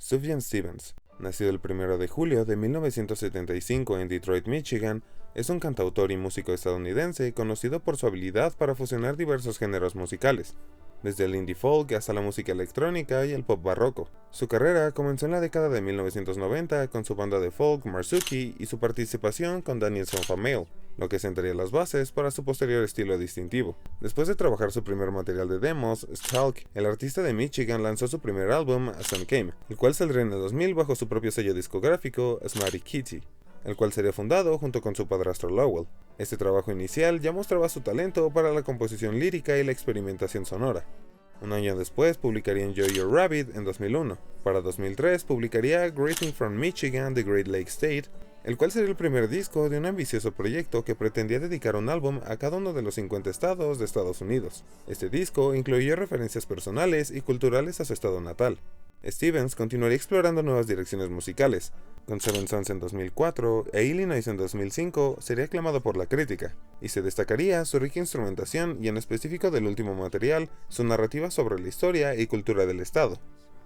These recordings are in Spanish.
Sufjan Stevens, nacido el 1 de julio de 1975 en Detroit, Michigan, es un cantautor y músico estadounidense conocido por su habilidad para fusionar diversos géneros musicales, desde el indie folk hasta la música electrónica y el pop barroco. Su carrera comenzó en la década de 1990 con su banda de folk Marzuki y su participación con Daniel Sonfamel, lo que sentaría las bases para su posterior estilo distintivo. Después de trabajar su primer material de demos, Stalk, el artista de Michigan lanzó su primer álbum, Sun Came, el cual saldría en el 2000 bajo su propio sello discográfico, Smarty Kitty, el cual sería fundado junto con su padrastro Lowell. Este trabajo inicial ya mostraba su talento para la composición lírica y la experimentación sonora. Un año después publicaría Enjoy Your Rabbit en 2001. Para 2003 publicaría Greeting from Michigan, The Great Lake State, el cual sería el primer disco de un ambicioso proyecto que pretendía dedicar un álbum a cada uno de los 50 estados de Estados Unidos. Este disco incluyó referencias personales y culturales a su estado natal. Stevens continuaría explorando nuevas direcciones musicales. Con Seven Sons en 2004 e Illinois en 2005 sería aclamado por la crítica, y se destacaría su rica instrumentación y en específico del último material, su narrativa sobre la historia y cultura del estado.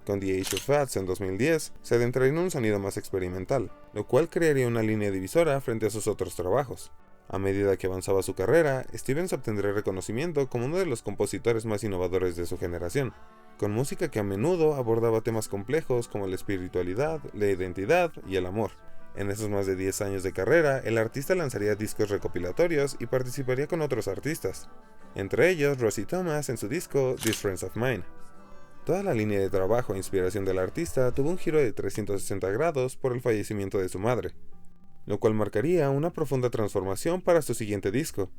Con The Age of Fats en 2010 se adentraría en un sonido más experimental, lo cual crearía una línea divisora frente a sus otros trabajos. A medida que avanzaba su carrera, Stevens obtendría reconocimiento como uno de los compositores más innovadores de su generación, con música que a menudo abordaba temas complejos como la espiritualidad, la identidad y el amor. En esos más de 10 años de carrera, el artista lanzaría discos recopilatorios y participaría con otros artistas, entre ellos Rosie Thomas en su disco These Friends of Mine. Toda la línea de trabajo e inspiración del artista tuvo un giro de 360 grados por el fallecimiento de su madre, lo cual marcaría una profunda transformación para su siguiente disco.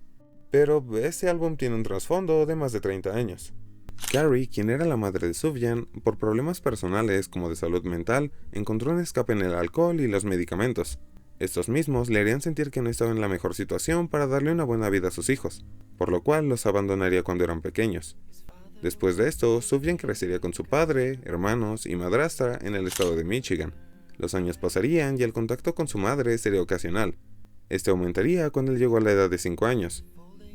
Pero este álbum tiene un trasfondo de más de 30 años. Carrie, quien era la madre de Sufjan, por problemas personales como de salud mental, encontró un escape en el alcohol y los medicamentos. Estos mismos le harían sentir que no estaba en la mejor situación para darle una buena vida a sus hijos, por lo cual los abandonaría cuando eran pequeños. Después de esto, Sufjan crecería con su padre, hermanos y madrastra en el estado de Michigan. Los años pasarían y el contacto con su madre sería ocasional. Este aumentaría cuando él llegó a la edad de 5 años,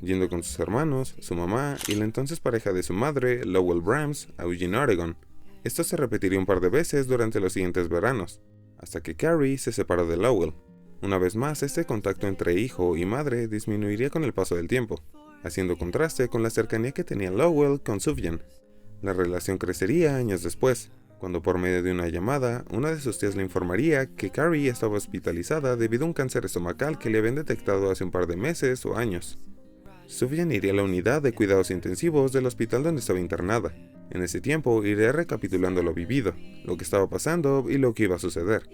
yendo con sus hermanos, su mamá y la entonces pareja de su madre, Lowell Brahms, a Eugene, Oregon. Esto se repetiría un par de veces durante los siguientes veranos, hasta que Carrie se separó de Lowell. Una vez más, este contacto entre hijo y madre disminuiría con el paso del tiempo, haciendo contraste con la cercanía que tenía Lowell con Sufjan. La relación crecería años después, cuando por medio de una llamada, una de sus tías le informaría que Carrie estaba hospitalizada debido a un cáncer estomacal que le habían detectado hace un par de meses o años. Sufjan iría a la unidad de cuidados intensivos del hospital donde estaba internada. En ese tiempo iría recapitulando lo vivido, lo que estaba pasando y lo que iba a suceder.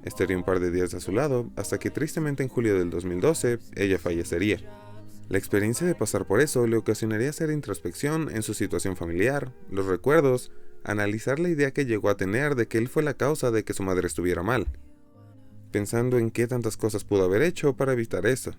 Estaría un par de días a su lado, hasta que tristemente en julio del 2012, ella fallecería. La experiencia de pasar por eso le ocasionaría hacer introspección en su situación familiar, los recuerdos, analizar la idea que llegó a tener de que él fue la causa de que su madre estuviera mal, pensando en qué tantas cosas pudo haber hecho para evitar eso.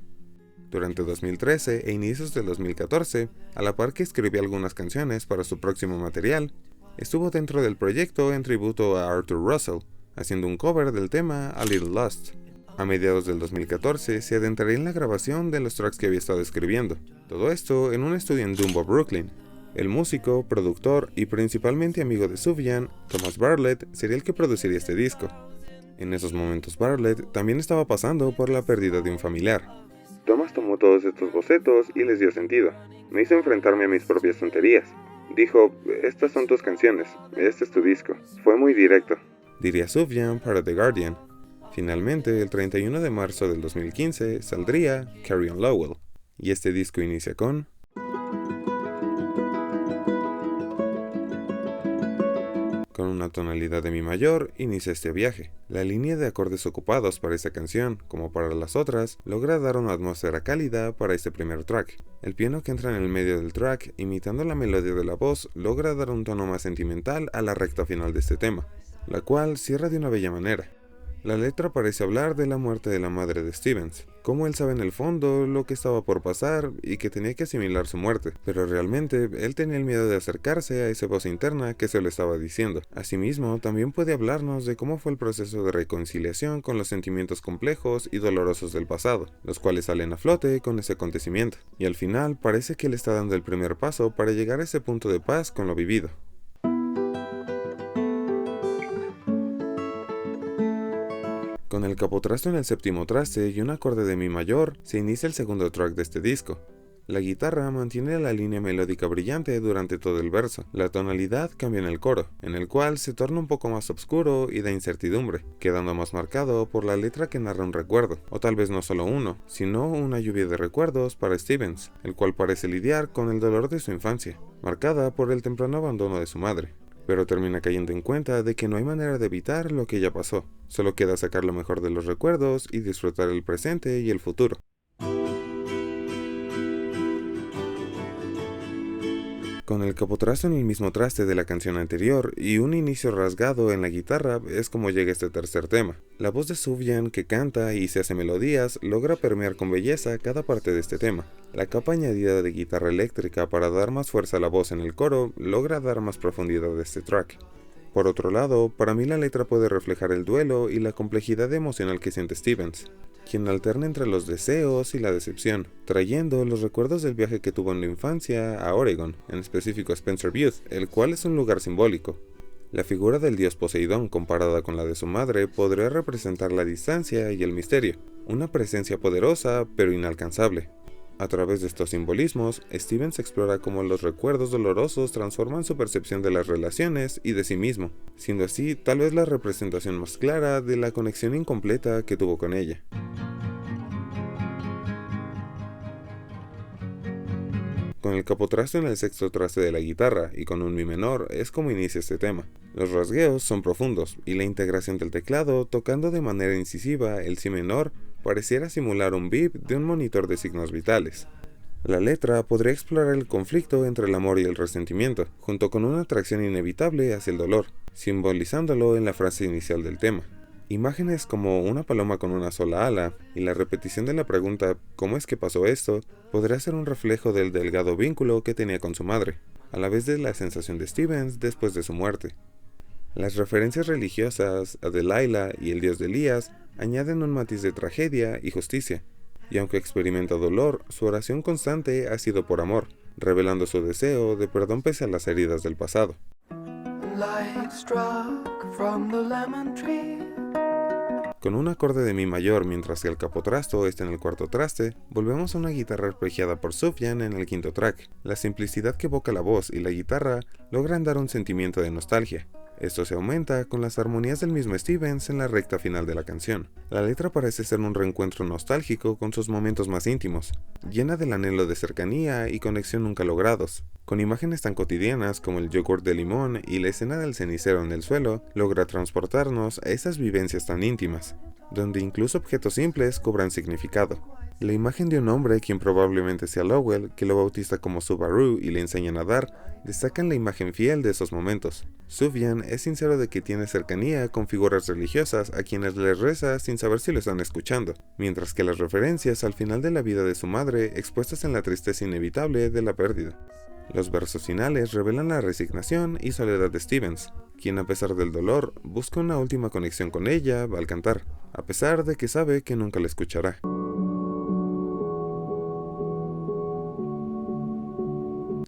Durante 2013 e inicios del 2014, a la par que escribía algunas canciones para su próximo material, estuvo dentro del proyecto en tributo a Arthur Russell, haciendo un cover del tema A Little Lost. A mediados del 2014 se adentraría en la grabación de los tracks que había estado escribiendo, todo esto en un estudio en Dumbo, Brooklyn. El músico, productor y principalmente amigo de Sufjan, Thomas Bartlett, sería el que produciría este disco. En esos momentos Bartlett también estaba pasando por la pérdida de un familiar. Thomas tomó todos estos bocetos y les dio sentido. Me hizo enfrentarme a mis propias tonterías. Dijo, estas son tus canciones, este es tu disco. Fue muy directo, diría Sufjan para The Guardian. Finalmente, el 31 de marzo del 2015 saldría Carry On Lowell, y este disco inicia con una tonalidad de mi mayor, inicia este viaje. La línea de acordes ocupados para esta canción, como para las otras, logra dar una atmósfera cálida para este primer track. El piano que entra en el medio del track, imitando la melodía de la voz, logra dar un tono más sentimental a la recta final de este tema, la cual cierra de una bella manera. La letra parece hablar de la muerte de la madre de Stevens, cómo él sabe en el fondo lo que estaba por pasar y que tenía que asimilar su muerte, pero realmente él tenía el miedo de acercarse a esa voz interna que se lo estaba diciendo. Asimismo, también puede hablarnos de cómo fue el proceso de reconciliación con los sentimientos complejos y dolorosos del pasado, los cuales salen a flote con ese acontecimiento, y al final parece que él está dando el primer paso para llegar a ese punto de paz con lo vivido. Con el capotrasto en el séptimo traste y un acorde de mi mayor, se inicia el segundo track de este disco. La guitarra mantiene la línea melódica brillante durante todo el verso. La tonalidad cambia en el coro, en el cual se torna un poco más oscuro y da incertidumbre, quedando más marcado por la letra que narra un recuerdo, o tal vez no solo uno, sino una lluvia de recuerdos para Stevens, el cual parece lidiar con el dolor de su infancia, marcada por el temprano abandono de su madre. Pero termina cayendo en cuenta de que no hay manera de evitar lo que ya pasó, solo queda sacar lo mejor de los recuerdos y disfrutar el presente y el futuro. Con el capotrasto en el mismo traste de la canción anterior y un inicio rasgado en la guitarra es como llega este tercer tema. La voz de Sufjan, que canta y se hace melodías, logra permear con belleza cada parte de este tema. La capa añadida de guitarra eléctrica para dar más fuerza a la voz en el coro logra dar más profundidad a este track. Por otro lado, para mí la letra puede reflejar el duelo y la complejidad emocional que siente Stevens, quien alterna entre los deseos y la decepción, trayendo los recuerdos del viaje que tuvo en la infancia a Oregon, en específico a Spencer Butte, el cual es un lugar simbólico. La figura del dios Poseidón comparada con la de su madre podría representar la distancia y el misterio, una presencia poderosa pero inalcanzable. A través de estos simbolismos, Stevens explora cómo los recuerdos dolorosos transforman su percepción de las relaciones y de sí mismo, siendo así tal vez la representación más clara de la conexión incompleta que tuvo con ella. Con el capotrasto en el sexto traste de la guitarra y con un mi menor es como inicia este tema. Los rasgueos son profundos y la integración del teclado tocando de manera incisiva el si menor pareciera simular un beep de un monitor de signos vitales. La letra podría explorar el conflicto entre el amor y el resentimiento, junto con una atracción inevitable hacia el dolor, simbolizándolo en la frase inicial del tema. Imágenes como una paloma con una sola ala y la repetición de la pregunta ¿cómo es que pasó esto? Podría ser un reflejo del delgado vínculo que tenía con su madre, a la vez de la sensación de Stevens después de su muerte. Las referencias religiosas a Delilah y el dios de Elías añaden un matiz de tragedia y justicia, y aunque experimenta dolor, su oración constante ha sido por amor, revelando su deseo de perdón pese a las heridas del pasado. Con un acorde de mi mayor mientras que el capotrasto está en el cuarto traste, volvemos a una guitarra arpegiada por Sufjan en el quinto track. La simplicidad que evoca la voz y la guitarra logran dar un sentimiento de nostalgia. Esto se aumenta con las armonías del mismo Stevens en la recta final de la canción. La letra parece ser un reencuentro nostálgico con sus momentos más íntimos, llena del anhelo de cercanía y conexión nunca logrados. Con imágenes tan cotidianas como el yogur de limón y la escena del cenicero en el suelo, logra transportarnos a esas vivencias tan íntimas, donde incluso objetos simples cobran significado. La imagen de un hombre, quien probablemente sea Lowell, que lo bautiza como Subaru y le enseña a nadar, destacan la imagen fiel de esos momentos. Sufjan es sincero de que tiene cercanía con figuras religiosas a quienes les reza sin saber si lo están escuchando, mientras que las referencias al final de la vida de su madre expuestas en la tristeza inevitable de la pérdida. Los versos finales revelan la resignación y soledad de Stevens, quien a pesar del dolor busca una última conexión con ella al cantar, a pesar de que sabe que nunca la escuchará.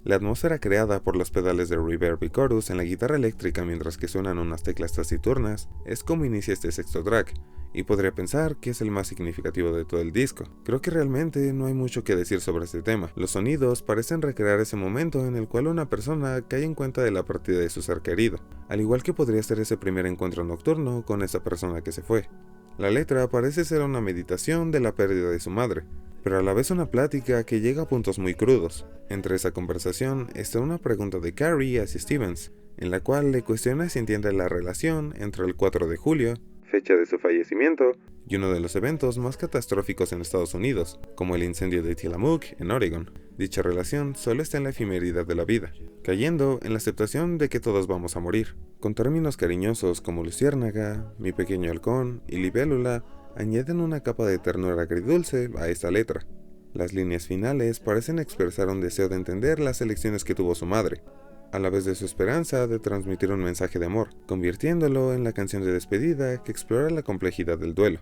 La atmósfera creada por los pedales de reverb y chorus en la guitarra eléctrica mientras que suenan unas teclas taciturnas es como inicia este sexto track, y podría pensar que es el más significativo de todo el disco. Creo que realmente no hay mucho que decir sobre este tema. Los sonidos parecen recrear ese momento en el cual una persona cae en cuenta de la partida de su ser querido, al igual que podría ser ese primer encuentro nocturno con esa persona que se fue. La letra parece ser una meditación de la pérdida de su madre, pero a la vez una plática que llega a puntos muy crudos. Entre esa conversación está una pregunta de Carrie hacia Stevens, en la cual le cuestiona si entiende la relación entre el 4 de julio, fecha de su fallecimiento, y uno de los eventos más catastróficos en Estados Unidos, como el incendio de Tillamook en Oregon. Dicha relación solo está en la efemeridad de la vida, cayendo en la aceptación de que todos vamos a morir. Con términos cariñosos como luciérnaga, mi pequeño halcón y libélula, añaden una capa de ternura agridulce a esta letra. Las líneas finales parecen expresar un deseo de entender las elecciones que tuvo su madre, a la vez de su esperanza de transmitir un mensaje de amor, convirtiéndolo en la canción de despedida que explora la complejidad del duelo.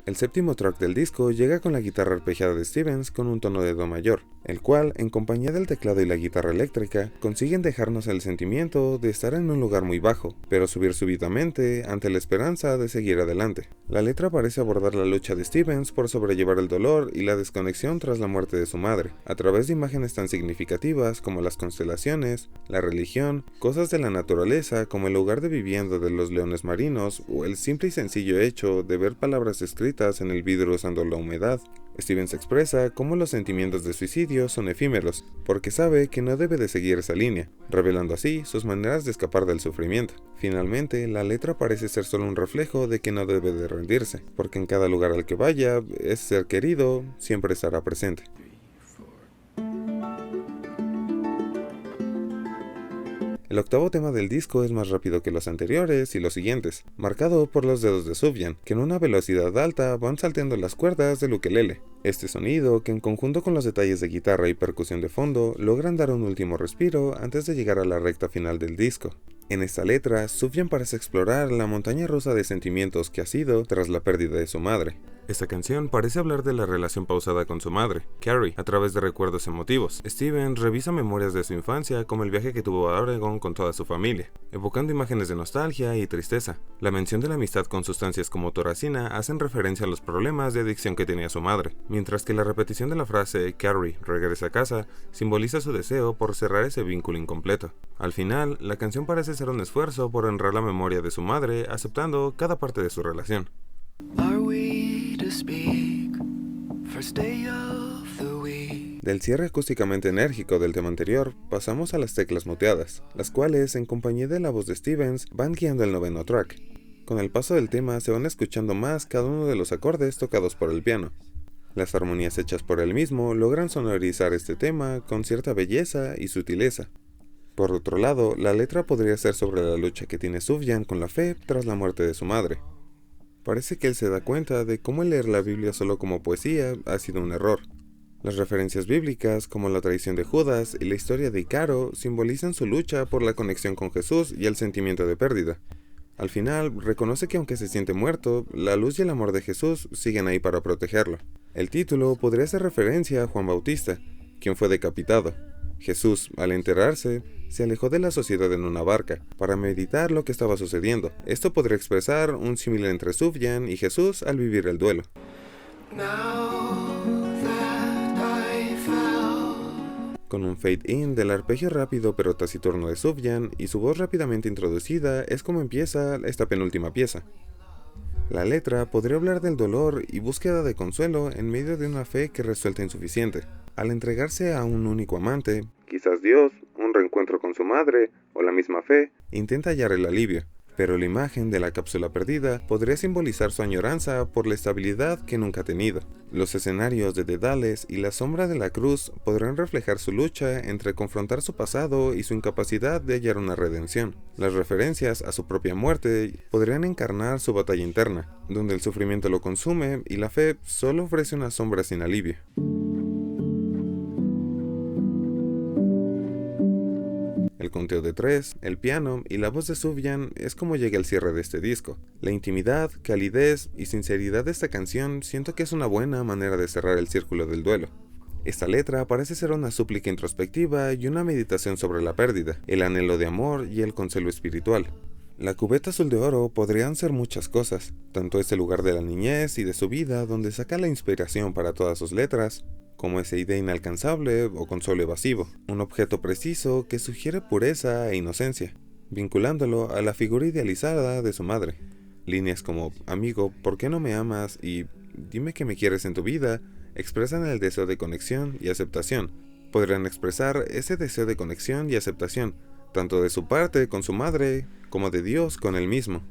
El séptimo track del disco llega con la guitarra arpegiada de Stevens con un tono de do mayor, el cual, en compañía del teclado y la guitarra eléctrica, consiguen dejarnos el sentimiento de estar en un lugar muy bajo, pero subir súbitamente ante la esperanza de seguir adelante. La letra parece abordar la lucha de Stevens por sobrellevar el dolor y la desconexión tras la muerte de su madre, a través de imágenes tan significativas como las constelaciones, la religión, cosas de la naturaleza como el lugar de vivienda de los leones marinos o el simple y sencillo hecho de ver palabras escritas en el vidrio usando la humedad. Stevens expresa cómo los sentimientos de suicidio son efímeros, porque sabe que no debe de seguir esa línea, revelando así sus maneras de escapar del sufrimiento. Finalmente, la letra parece ser solo un reflejo de que no debe de rendirse, porque en cada lugar al que vaya, ese ser querido siempre estará presente. El octavo tema del disco es más rápido que los anteriores y los siguientes, marcado por los dedos de Sufjan, que en una velocidad alta van salteando las cuerdas del ukelele. Este sonido, que en conjunto con los detalles de guitarra y percusión de fondo, logran dar un último respiro antes de llegar a la recta final del disco. En esta letra, Sufjan parece explorar la montaña rusa de sentimientos que ha sido tras la pérdida de su madre. Esta canción parece hablar de la relación pausada con su madre, Carrie, a través de recuerdos emotivos. Steven revisa memorias de su infancia, como el viaje que tuvo a Oregon con toda su familia, evocando imágenes de nostalgia y tristeza. La mención de la amistad con sustancias como toracina hacen referencia a los problemas de adicción que tenía su madre, mientras que la repetición de la frase Carrie regresa a casa simboliza su deseo por cerrar ese vínculo incompleto. Al final, la canción parece ser un esfuerzo por honrar la memoria de su madre, aceptando cada parte de su relación. Del cierre acústicamente enérgico del tema anterior, pasamos a las teclas muteadas, las cuales, en compañía de la voz de Stevens, van guiando el noveno track. Con el paso del tema se van escuchando más cada uno de los acordes tocados por el piano. Las armonías hechas por él mismo logran sonorizar este tema con cierta belleza y sutileza. Por otro lado, la letra podría ser sobre la lucha que tiene Sufjan con la fe tras la muerte de su madre. Parece que él se da cuenta de cómo el leer la Biblia solo como poesía ha sido un error. Las referencias bíblicas, como la traición de Judas y la historia de Icaro, simbolizan su lucha por la conexión con Jesús y el sentimiento de pérdida. Al final, reconoce que aunque se siente muerto, la luz y el amor de Jesús siguen ahí para protegerlo. El título podría hacer referencia a Juan Bautista, quien fue decapitado. Jesús, al enterarse, se alejó de la sociedad en una barca, para meditar lo que estaba sucediendo. Esto podría expresar un símil entre Sufjan y Jesús al vivir el duelo. Con un fade-in del arpegio rápido pero taciturno de Sufjan y su voz rápidamente introducida es como empieza esta penúltima pieza. La letra podría hablar del dolor y búsqueda de consuelo en medio de una fe que resulta insuficiente. Al entregarse a un único amante, quizás Dios, un reencuentro con su madre o la misma fe, intenta hallar el alivio, pero la imagen de la cápsula perdida podría simbolizar su añoranza por la estabilidad que nunca ha tenido. Los escenarios de Dedales y la sombra de la cruz podrán reflejar su lucha entre confrontar su pasado y su incapacidad de hallar una redención. Las referencias a su propia muerte podrían encarnar su batalla interna, donde el sufrimiento lo consume y la fe solo ofrece una sombra sin alivio. El conteo de 3, el piano y la voz de Sufjan es como llega el cierre de este disco. La intimidad, calidez y sinceridad de esta canción siento que es una buena manera de cerrar el círculo del duelo. Esta letra parece ser una súplica introspectiva y una meditación sobre la pérdida, el anhelo de amor y el consuelo espiritual. La cubeta azul de oro podrían ser muchas cosas, tanto ese lugar de la niñez y de su vida donde saca la inspiración para todas sus letras, como esa idea inalcanzable o consuelo evasivo, un objeto preciso que sugiere pureza e inocencia, vinculándolo a la figura idealizada de su madre. Líneas como amigo, ¿por qué no me amas? Y dime que me quieres en tu vida, expresan el deseo de conexión y aceptación. Podrían expresar ese deseo de conexión y aceptación, tanto de su parte con su madre, como de Dios con él mismo.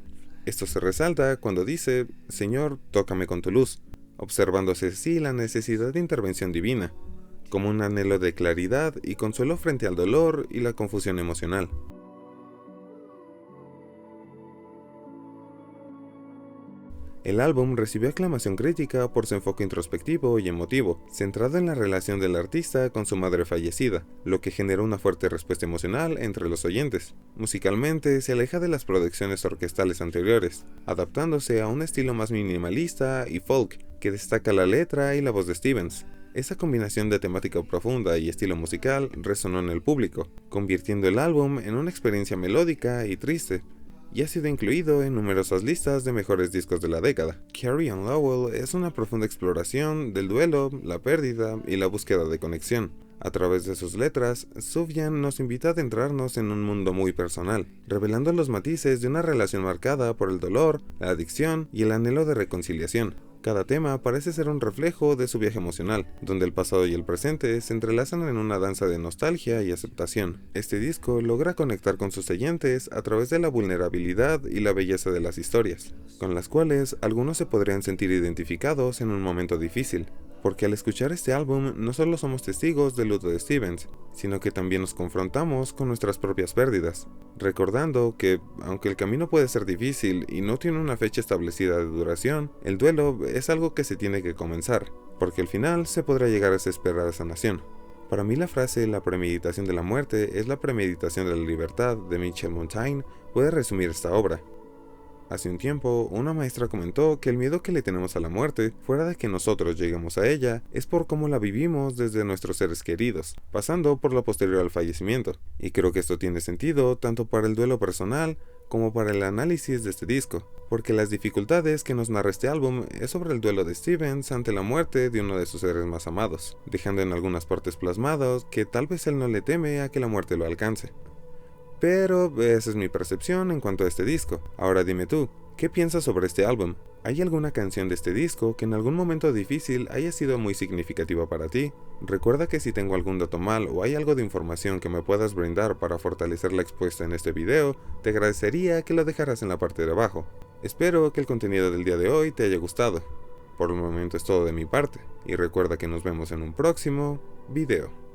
Esto se resalta cuando dice, Señor, tócame con tu luz, observándose así la necesidad de intervención divina, como un anhelo de claridad y consuelo frente al dolor y la confusión emocional. El álbum recibió aclamación crítica por su enfoque introspectivo y emotivo, centrado en la relación del artista con su madre fallecida, lo que generó una fuerte respuesta emocional entre los oyentes. Musicalmente se aleja de las producciones orquestales anteriores, adaptándose a un estilo más minimalista y folk, que destaca la letra y la voz de Stevens. Esa combinación de temática profunda y estilo musical resonó en el público, convirtiendo el álbum en una experiencia melódica y triste, y ha sido incluido en numerosas listas de mejores discos de la década. Carrie on Lowell es una profunda exploración del duelo, la pérdida y la búsqueda de conexión. A través de sus letras, Sufjan nos invita a adentrarnos en un mundo muy personal, revelando los matices de una relación marcada por el dolor, la adicción y el anhelo de reconciliación. Cada tema parece ser un reflejo de su viaje emocional, donde el pasado y el presente se entrelazan en una danza de nostalgia y aceptación. Este disco logra conectar con sus oyentes a través de la vulnerabilidad y la belleza de las historias, con las cuales algunos se podrían sentir identificados en un momento difícil. Porque al escuchar este álbum no solo somos testigos del luto de Stevens, sino que también nos confrontamos con nuestras propias pérdidas, recordando que, aunque el camino puede ser difícil y no tiene una fecha establecida de duración, el duelo es algo que se tiene que comenzar, porque al final se podrá llegar a esa esperada sanación. Para mí la frase "la premeditación de la muerte es la premeditación de la libertad" de Michel Montaigne puede resumir esta obra. Hace un tiempo, una maestra comentó que el miedo que le tenemos a la muerte, fuera de que nosotros lleguemos a ella, es por cómo la vivimos desde nuestros seres queridos, pasando por lo posterior al fallecimiento. Y creo que esto tiene sentido tanto para el duelo personal como para el análisis de este disco, porque las dificultades que nos narra este álbum es sobre el duelo de Stevens ante la muerte de uno de sus seres más amados, dejando en algunas partes plasmados que tal vez él no le teme a que la muerte lo alcance. Pero esa es mi percepción en cuanto a este disco. Ahora dime tú, ¿qué piensas sobre este álbum? ¿Hay alguna canción de este disco que en algún momento difícil haya sido muy significativa para ti? Recuerda que si tengo algún dato mal o hay algo de información que me puedas brindar para fortalecer la expuesta en este video, te agradecería que lo dejaras en la parte de abajo. Espero que el contenido del día de hoy te haya gustado. Por el momento es todo de mi parte, y recuerda que nos vemos en un próximo video.